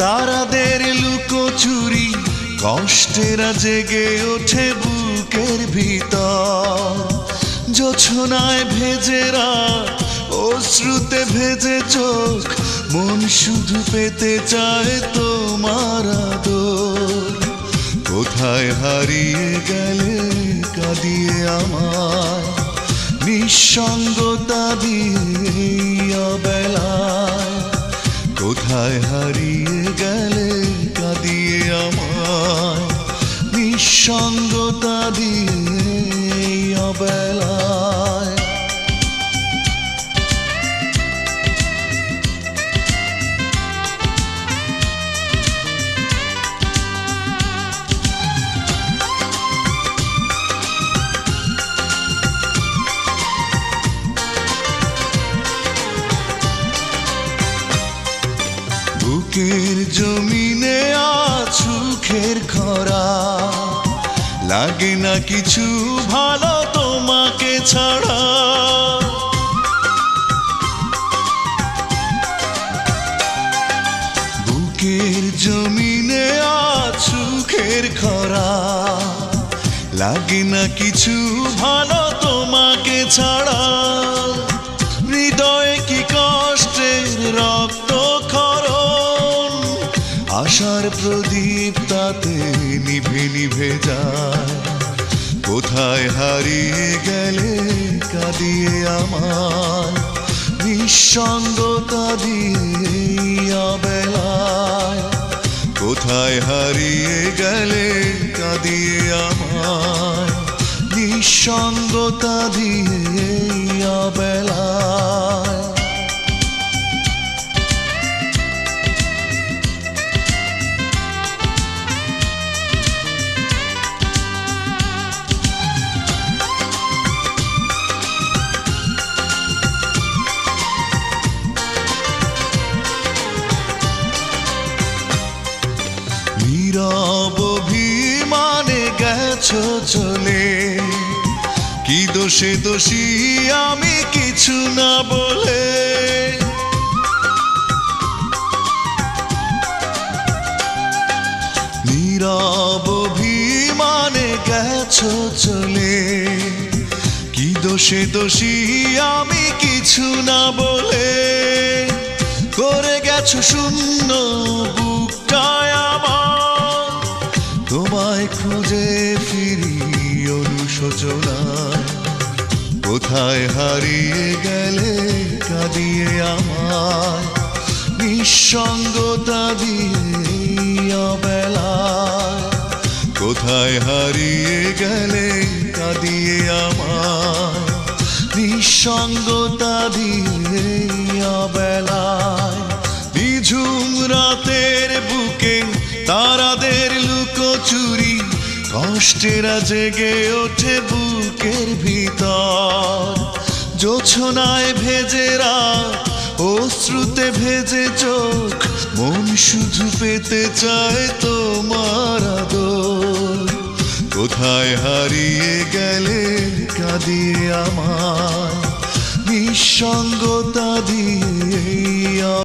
তারাদের লুকোচুরি কষ্টেরা জেগে ওঠে বুকের ভিতর। জোছনায় ভেজে রাত, অশ্রুতে ভেজে চোখ, মন শুধু পেতে চায় তোমার আদর। কোথায় হারিয়ে গেলে কাঁদিয়ে আমায়, নিঃসঙ্গতা দিয়ে অবেলায়। কোথায় হারিয়ে গেলে কাঁদিয়ে আমায়, নিঃসঙ্গতা দিয়ে অবেলায়। বুকের জমিনে আজ সুখের খরা, লাগে না কিছু ভালো তোমাকে ছাড়া। বুকের জমিনে আজ সুখের খরা, লাগে না কিছু ভালো তোমাকে ছাড়া। হৃদয়ে কি কষ্টের রক্ত ক্ষরণ, আশার প্রদীপ তাতে নিভে নিভে যায়। কোথায় হারিয়ে গেলে কাঁদিয়ে আমায়, নিঃসঙ্গতা দিয়ে অবেলায়। কোথায় হারিয়ে গেলে কাঁদিয়ে আমায়, নিঃসঙ্গতা দিয়ে অবেলায়। নীরব অভিমানে গেছো চলে, কি দোষে দোষী আমি কিছু না বলে। নীরব অভিমানে গেছো চলে, কি দোষে দোষী আমি কিছু না বলে। করে গেছো শূন্য বুকটায় আমার, তোমায় খুঁজে ফিরি অনুশোচনায়। কোথায় হারিয়ে গেলে কাঁদিয়ে আমায়, নিঃসঙ্গতা দিয়ে অবেলায়। কোথায় হারিয়ে গেলে কাঁদিয়ে আমায়, নিঃসঙ্গতা দিয়ে অবেলায়। নিঝুম রাতের বুকে তারাদের লুকোচুরি, কষ্টেরা জেগে ওঠে বুকের ভিতর। জোছনায় ভেজে রাত, অশ্রুতে ভেজে চোখ, মন শুধু পেতে চায় তোমার আদর। কোথায় হারিয়ে গেলে কাঁদিয়ে আমায়, নিঃসঙ্গতা দিয়ে